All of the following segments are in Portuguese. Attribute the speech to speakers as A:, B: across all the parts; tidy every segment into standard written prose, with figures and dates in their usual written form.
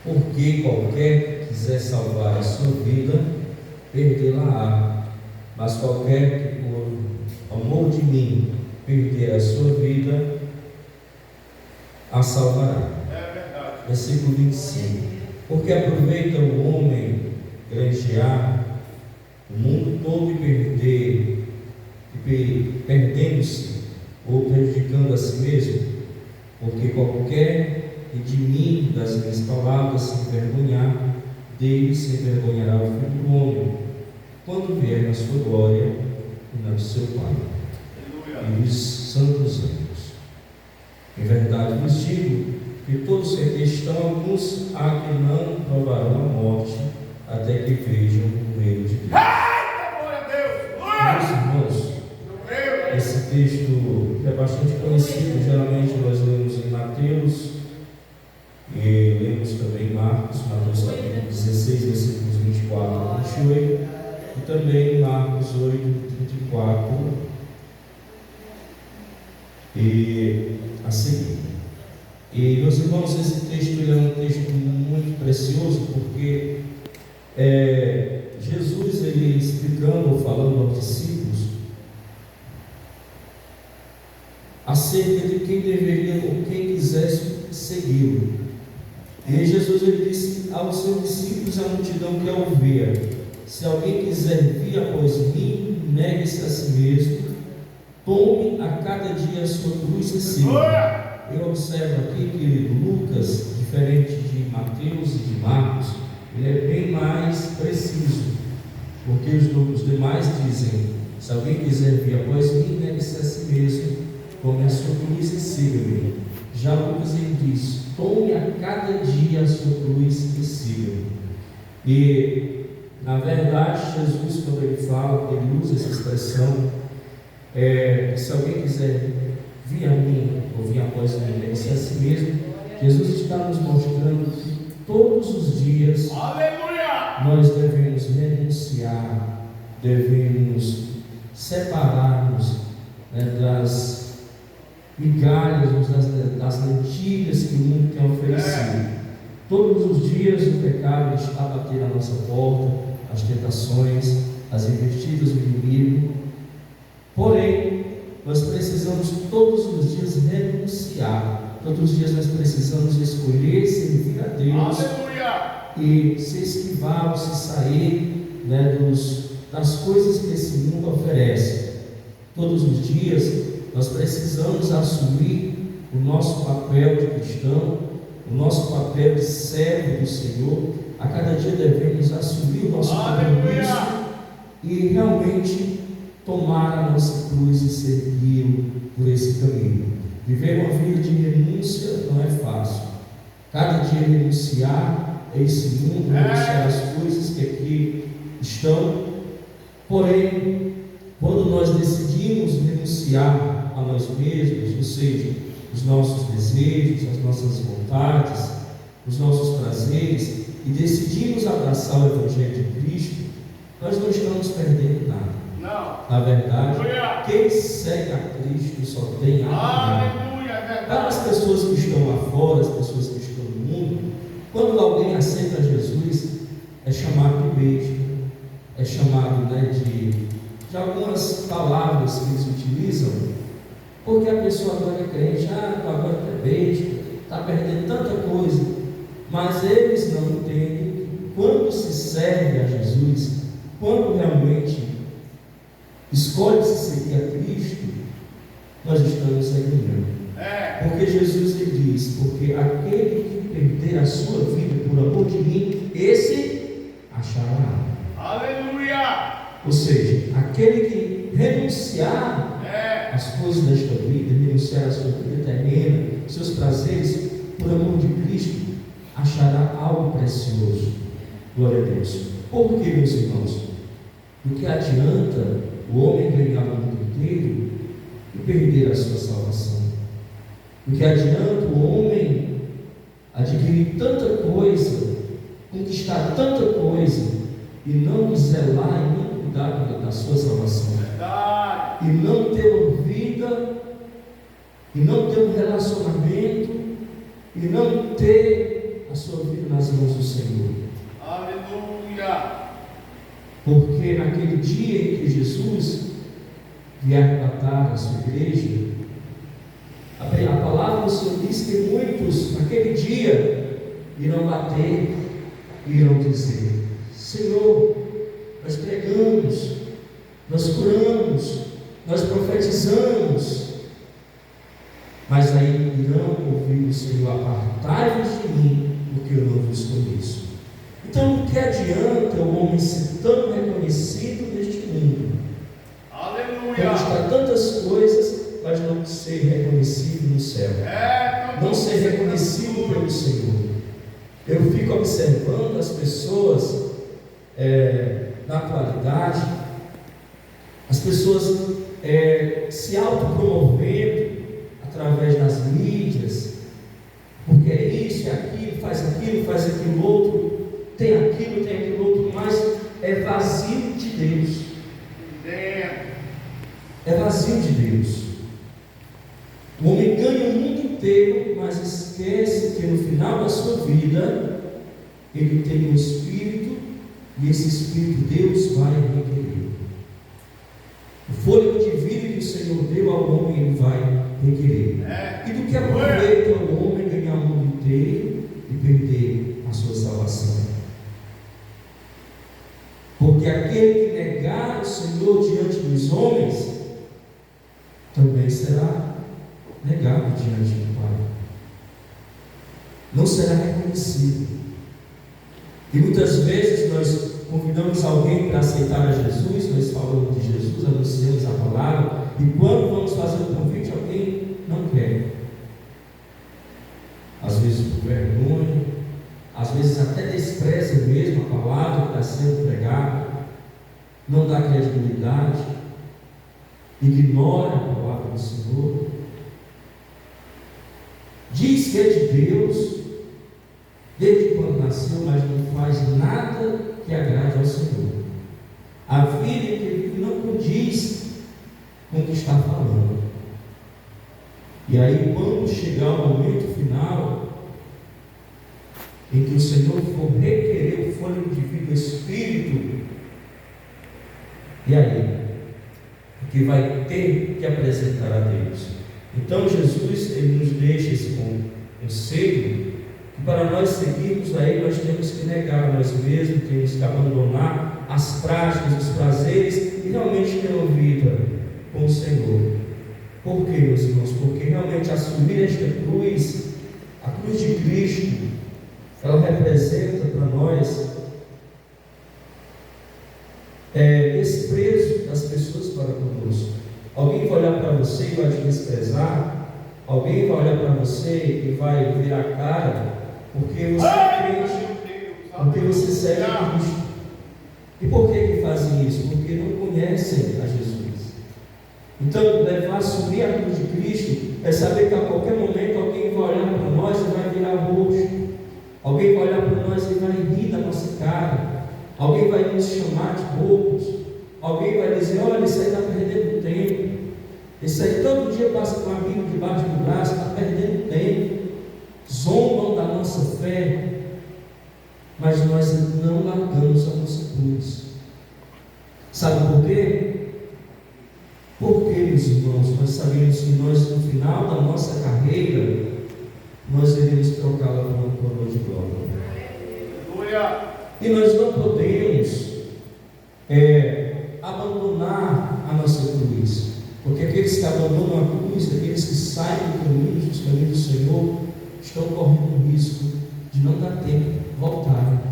A: Porque qualquer que quiser salvar a sua vida, perdê-la-á. Mas qualquer que por amor de mim perder a sua vida, a salvará. Versículo 25. Porque aproveita o homem granjear o mundo todo e perdendo-se ou prejudicando a si mesmo? Porque qualquer que de mim, das minhas palavras, se envergonhar, dele se envergonhará o Filho do Homem, quando vier na sua glória e na do seu Pai e dos santos anjos. Em verdade vos digo que todos que aqui estão, alguns há que não provarão a morte, até que vejam o reino de Deus. Meus irmãos, esse texto é bastante conhecido. Geralmente nós lemos em Mateus e lemos também em Marcos capítulo 16, versículos 24 a 28, e também em Marcos 8, 34 e a seguir. E, meus irmãos, esse texto é um texto muito precioso, porque Jesus, ele explicando ou falando aos discípulos acerca de quem deveria ou quem quisesse segui-lo. E Jesus, ele disse aos seus discípulos, a multidão que o via: se alguém quiser vir após mim, negue-se a si mesmo, tome a cada dia a sua cruz e siga. Eu observo aqui que Lucas, diferente de Mateus e de Marcos, ele é bem mais preciso, porque os demais dizem: se alguém quiser vir após mim, negue-se a si mesmo, tome a sua cruz e siga-me. Já Lucas, ele diz: tome a cada dia a sua cruz e siga-me. E na verdade, Jesus, quando ele fala, ele usa essa expressão, se alguém quiser vir a mim, ou vir após mim, negue-se a si mesmo. Jesus está nos mostrando que todos os dias nós devemos renunciar, devemos separar-nos das migalhas, das lentilhas que o mundo tem oferecido. Todos os dias o pecado está batendo à nossa porta, as tentações, as investidas do inimigo. Porém, nós precisamos todos os dias renunciar. Todos os dias nós precisamos escolher servir a Deus. Aleluia! E se esquivar, se sair das coisas que esse mundo oferece. Todos os dias nós precisamos assumir o nosso papel de cristão, o nosso papel de servo do Senhor. A cada dia devemos assumir o nosso compromisso e realmente tomar a nossa cruz e segui-lo por esse caminho. Viver uma vida de renúncia não é fácil. Cada dia renunciar a esse mundo, renunciar às coisas que aqui estão. Porém, quando nós decidimos renunciar a nós mesmos, ou seja, os nossos desejos, as nossas vontades, os nossos prazeres, e decidimos abraçar o Evangelho de Cristo, nós não estamos perdendo nada. Não. Na verdade, quem segue a Cristo só tem a ganhar. Para as pessoas que estão lá fora, as pessoas que estão no mundo, quando alguém aceita Jesus, é chamado de besta, é chamado de algumas palavras que eles utilizam, porque a pessoa agora é crente, agora é besta, está perdendo tanta coisa. Mas eles não entendem que quando se serve a Jesus, quando realmente escolhe-se seguir a Cristo, nós estamos seguindo. Porque Jesus, ele diz: porque aquele que perder a sua vida por amor de mim, esse achará. Aleluia! Ou seja, aquele que renunciar às coisas desta vida, renunciar à sua vida terrena, seus prazeres, por amor de Cristo, achará algo precioso. Glória a Deus. Por que, meus irmãos? Do que adianta o homem ganhar o mundo inteiro e perder a sua salvação? Do que adianta o homem adquirir tanta coisa, conquistar tanta coisa, e não zelar e não cuidar da sua salvação? Verdade. E não ter uma vida, e não ter um relacionamento, e não ter a sua vida nas mãos do Senhor.
B: Aleluia.
A: Porque naquele dia em que Jesus vier arrebatar a sua igreja, a palavra do Senhor diz que muitos naquele dia irão bater e irão dizer: Senhor, nós pregamos, nós curamos, nós profetizamos, mas aí irão ouvir o Senhor: apartai-vos de mim, porque eu não vos conheço. Então, o que adianta o homem ser tão reconhecido neste mundo?
B: Aleluia.
A: Conquistar tantas coisas, mas não ser reconhecido no céu, não ser reconhecido pelo Senhor. Eu fico observando as pessoas na atualidade, as pessoas se autopromovendo através das mídias, porque é isso, é aquilo, faz aquilo outro, tem aquilo outro, mas é vazio de Deus. É vazio de Deus. O homem ganha o mundo inteiro, mas esquece que no final da sua vida ele tem um espírito, e esse espírito Deus vai requerer. O fôlego de vida que o Senhor deu ao homem, ele vai requerer. E do que aproveita o homem ganhar o mundo inteiro e perder a sua salvação? Porque aquele que negar o Senhor diante dos homens também será negado diante do Pai, não será reconhecido. E muitas vezes nós convidamos alguém para aceitar a Jesus, nós falamos de Jesus, anunciamos a palavra, e quando vamos fazer o convite, alguém não quer. Às vezes por vergonha, às vezes até despreza mesmo a palavra que está sendo pregada, não dá credibilidade, ignora a palavra do Senhor, diz que é de Deus desde quando nasceu, mas não faz nada que agrade ao Senhor. A vida que ele vive não condiz com o que está falando. E aí, quando chegar o momento final, em que o Senhor for requerer o fôlego de vida do Espírito, e aí? Porque vai ter que apresentar a Deus. Então Jesus, ele nos deixa esse conselho, que para nós seguirmos a Ele, nós temos que negar a nós mesmos, temos que abandonar as práticas, os prazeres, e realmente ter uma vida com o Senhor. Por quê, meus irmãos? Porque realmente assumir esta cruz, a cruz de Cristo, ela representa para nós esse preço das pessoas para conosco. Alguém vai olhar para você e vai te desprezar, alguém vai olhar para você e vai virar a cara, porque você é crente, porque você segue Cristo. E por que fazem isso? Porque não conhecem a Jesus. Então, assumir a cruz de Cristo é saber que a qualquer momento alguém vai olhar para nós e vai virar roxo, alguém vai olhar para nós e vai rir da nossa cara, alguém vai nos chamar de bobos, alguém vai dizer: olha, isso aí está perdendo tempo, isso aí todo dia passa com a Bíblia debaixo do braço, está perdendo tempo, zombam da nossa fé, mas nós não largamos a nossa cruz. Sabe por quê? Porque, meus irmãos, nós sabemos que nós, no final da nossa carreira, nós iremos trocá-la por uma coroa de glória. E nós não podemos abandonar a nossa cruz, porque aqueles que abandonam a cruz, aqueles que saem dos caminhos do Senhor, estão correndo o risco de não dar tempo de voltar.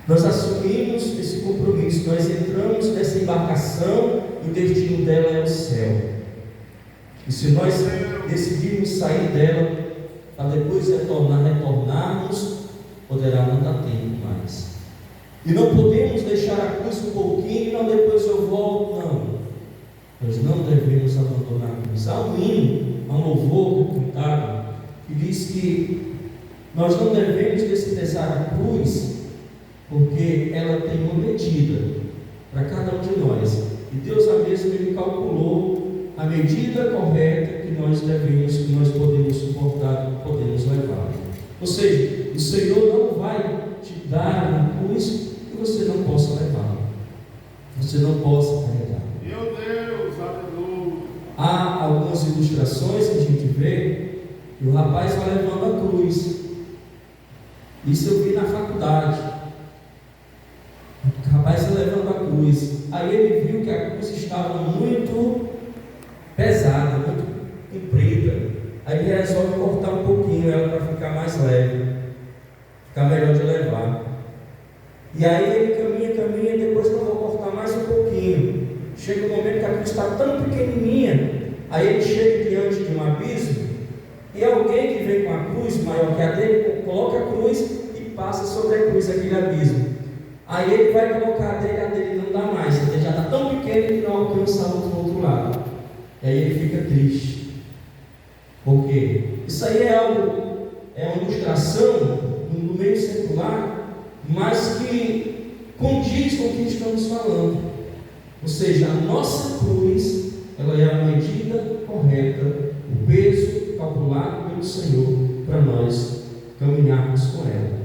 A: Nós assumimos esse compromisso, nós entramos nessa embarcação e o destino dela é o céu. E se nós decidirmos sair dela para depois retornarmos, poderá não dar tempo mais. E não podemos deixar a cruz um pouquinho e não depois eu volto, não. Nós não devemos abandonar a cruz. Há um hino, há um louvor cantado que diz que nós não devemos desprezar a cruz, porque ela tem uma medida para cada um de nós. E Deus mesmo, Ele calculou a medida correta que nós devemos, que nós podemos suportar, que podemos levar. Ou seja, o Senhor não vai te dar uma cruz que você não possa levar, você não possa carregar.
B: Meu Deus, aleluia.
A: Há algumas ilustrações que a gente vê e o rapaz vai levando a cruz. Isso eu vi na faculdade. O rapaz vai levando a cruz. Aí ele viu que a cruz estava muito pesada, muito comprida. Aí ele resolve cortar um pouquinho ela para ficar mais leve, ficar melhor de levar. E aí ele caminha, e depois eu vou cortar mais um pouquinho. Chega um momento que a cruz está tão pequenininha. Aí ele chega diante de um abismo e alguém que vem com a cruz maior que a dele coloca a cruz e passa sobre a cruz aquele abismo. Aí ele vai colocar a dele não dá mais, ele já está tão pequeno que não alcança o outro lado. E aí ele fica triste. Por quê? Isso aí é uma ilustração no meio secular, mas que condiz com o que estamos falando. Ou seja, a nossa cruz, ela é a medida correta, o peso calculado pelo Senhor para nós caminharmos com ela.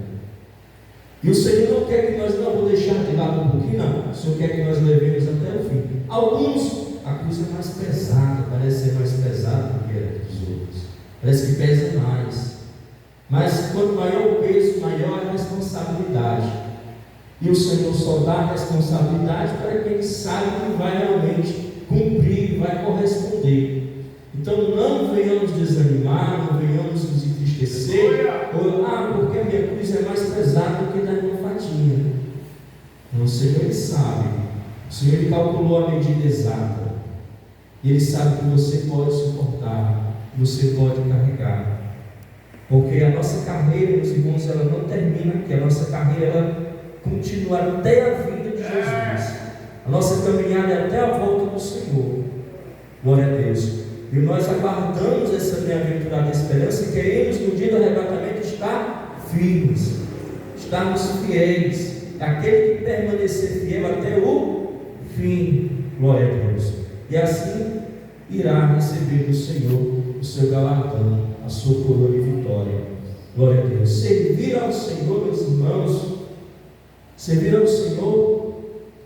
A: E o Senhor não quer que nós não vou deixar de lado um pouquinho, não. O Senhor quer que nós levemos até o fim. Alguns, a cruz é mais pesada, parece ser mais pesada do que a dos outros. Parece que pesa mais. Mas quanto maior o peso, maior a responsabilidade. E o Senhor só dá a responsabilidade para quem sabe que vai realmente cumprir, vai corresponder. Então não venhamos desanimar, não venhamos nos entristecer, ou porque a minha cruz é mais pesada do que da minha fatia. Não, o Senhor ele sabe. O Senhor ele calculou a medida exata. E Ele sabe que você pode suportar, você pode carregar. Porque a nossa carreira, meus irmãos, ela não termina aqui. A nossa carreira ela continua até a vinda de Jesus. A nossa caminhada é até a volta do Senhor. Glória a Deus. E nós aguardamos essa bem-aventurada esperança e queremos no dia do arrebatamento estar firmes, estarmos fiéis. Aquele que permanecer fiel até o fim. Glória a Deus. E assim irá receber do Senhor o seu galardão, a sua coroa de vitória. Glória a Deus. Servir ao Senhor, meus irmãos, servir ao Senhor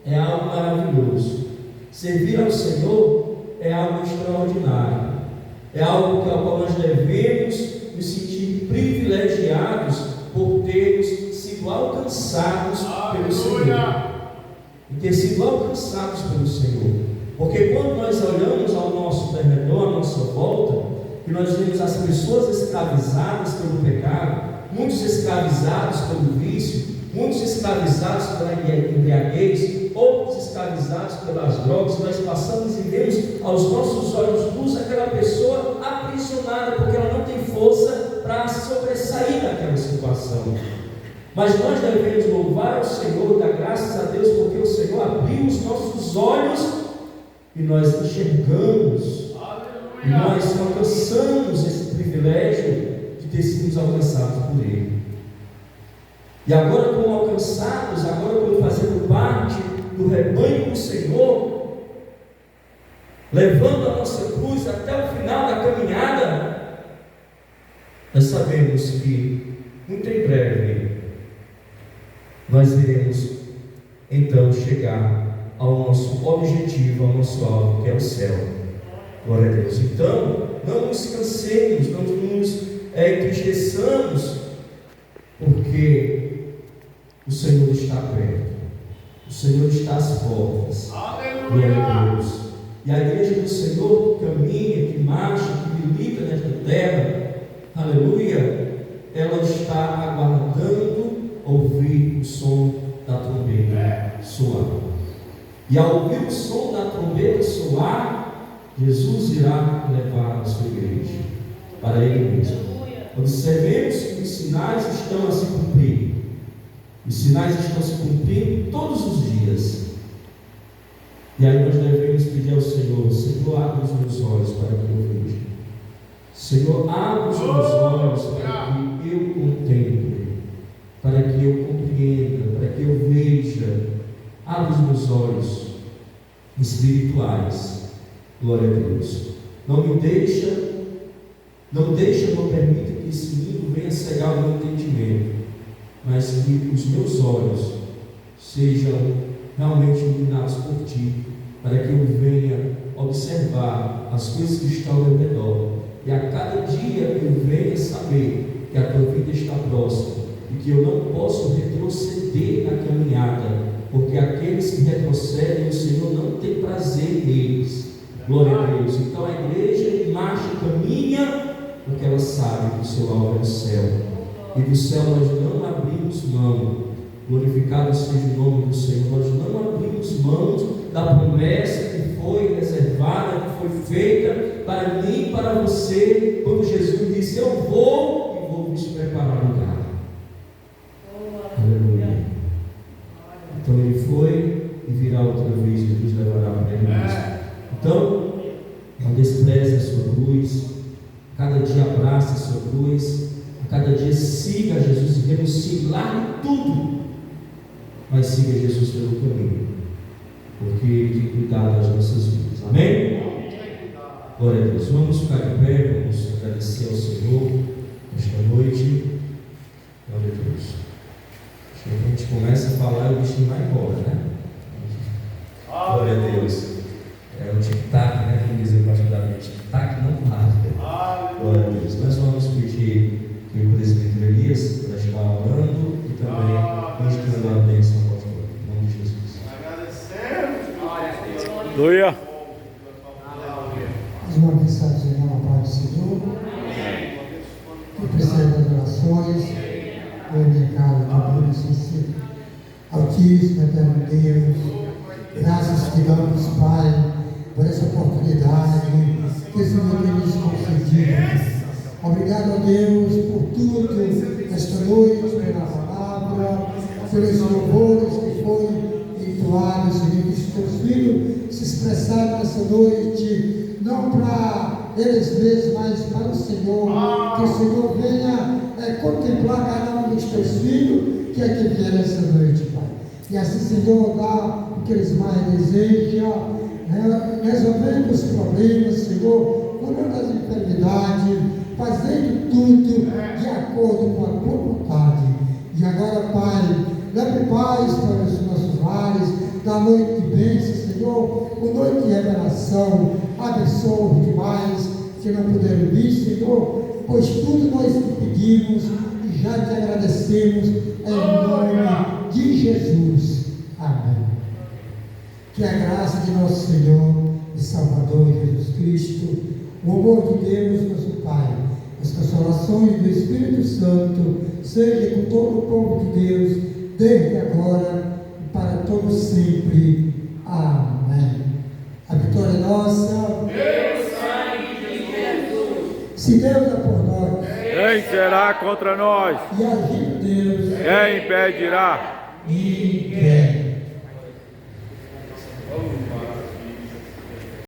A: é algo maravilhoso. Servir ao Senhor é algo extraordinário. É algo que ao qual nós devemos nos sentir privilegiados por termos sido alcançados pelo Senhor. E ter sido alcançados pelo Senhor. Porque quando nós olhamos ao nosso derredor, à nossa volta, e nós vemos as pessoas escravizadas pelo pecado, muitos escravizados pelo vício, muitos escravizados pela embriaguez, outros escravizados pelas drogas, nós passamos e vemos aos nossos olhos luz aquela pessoa aprisionada, porque ela não tem força para sobressair daquela situação. Mas nós devemos louvar ao Senhor, dar graças a Deus, porque o Senhor abriu os nossos olhos e nós enxergamos, e nós alcançamos esse privilégio de ter sido alcançados por Ele. E agora, como alcançados, agora como fazendo parte do rebanho do Senhor, levando a nossa cruz até o final da caminhada, nós sabemos que muito em breve nós iremos então chegar ao nosso objetivo, ao nosso alvo, que é o céu. Glória a Deus. Então, não nos cansemos, não nos entristeçamos, porque o Senhor está perto, o Senhor está às portas. Glória a Deus. E a igreja do Senhor que caminha, que marcha, que milita nesta terra, aleluia, ela está aguardando ouvir o som da trombeta soar. E ao ouvir o som da trombeta soar, Jesus irá levar a sua igreja para Ele mesmo. Observemos que os sinais estão a se cumprir. Os sinais estão se cumprindo todos os dias. E aí nós devemos pedir ao Senhor: Senhor, abre os meus olhos para que eu veja. Senhor, abre os meus olhos para que eu contemple, para que eu compreenda, para que eu veja. Abre os meus olhos espirituais. Glória a Deus. Não permita que esse mundo venha cegar o meu entendimento, mas que os meus olhos sejam realmente iluminados por Ti, para que eu venha observar as coisas que estão ao meu redor, e a cada dia eu venha saber que a Tua vida está próxima, e que eu não posso retroceder na caminhada, porque aqueles que retrocedem, o Senhor não tem prazer neles. Glória a Deus. Então a igreja marcha e caminha, porque ela sabe que o seu alvo é o céu, e do céu nós não abrimos mão. Glorificado seja o nome do Senhor. Nós não abrimos mãos da promessa que foi reservada, que foi feita para mim e para você, quando Jesus disse: eu vou e vou vos preparar lugar. Aleluia. Então ele foi e virá outra vez e nos levará para ele mesmo. Então, não despreze a sua cruz, cada dia abrace a sua cruz, a cada dia siga Jesus e renuncie, largue tudo, mas siga Jesus pelo caminho, porque Ele tem cuidado das nossas vidas. Amém? Glória a Deus. Vamos ficar de pé, vamos agradecer ao Senhor esta noite. Glória a Deus. Acho que a gente começa a falar e o bichinho vai embora, né? Glória a Deus. É o tic-tac, né? Como dizer para ajudar a tic-tac não para. Glória a Deus. Nós vamos pedir que o presbítero Elias para estar orando e também ministrando a bênção apostólica. Em nome de Jesus.
B: Agradecemos.
C: Aleluia.
D: Mais uma vez, Senhor, na paz do Senhor. Que precede das orações. Glorificado, que Altíssimo, eterno Deus. Graças te damos, Pai, por essa oportunidade que o Senhor tem nos concedido. Obrigado a Deus por tudo esta noite, pela palavra, pelos louvores que foi entoado, Senhor, que os teus filhos se expressaram nessa noite, não para eles mesmos, mas para o Senhor. Que o Senhor venha contemplar cada um dos teus filhos que aqui vieram essa noite, Pai. E assim, Senhor, dá o que eles mais desejam, resolvendo os problemas, Senhor, curando as enfermidades, fazendo tudo de acordo com a tua vontade. E agora, Pai, leve paz para os nossos lares, da noite de bênção, Senhor, com noite de revelação, abençoe demais, que não puderam vir, Senhor, pois tudo nós te pedimos e já te agradecemos em nome de Jesus. Amém. Que a graça de nosso Senhor e Salvador Jesus Cristo, o amor de Deus, nosso Pai, as consolações do Espírito Santo, seja com todo o povo de Deus, desde agora e para todo sempre. Amém. A vitória é nossa.
B: Deus sangue de Jesus.
D: Se Deus é por nós,
C: Quem será contra nós?
D: e agir Deus,
C: Quem impedirá?
D: ninguém.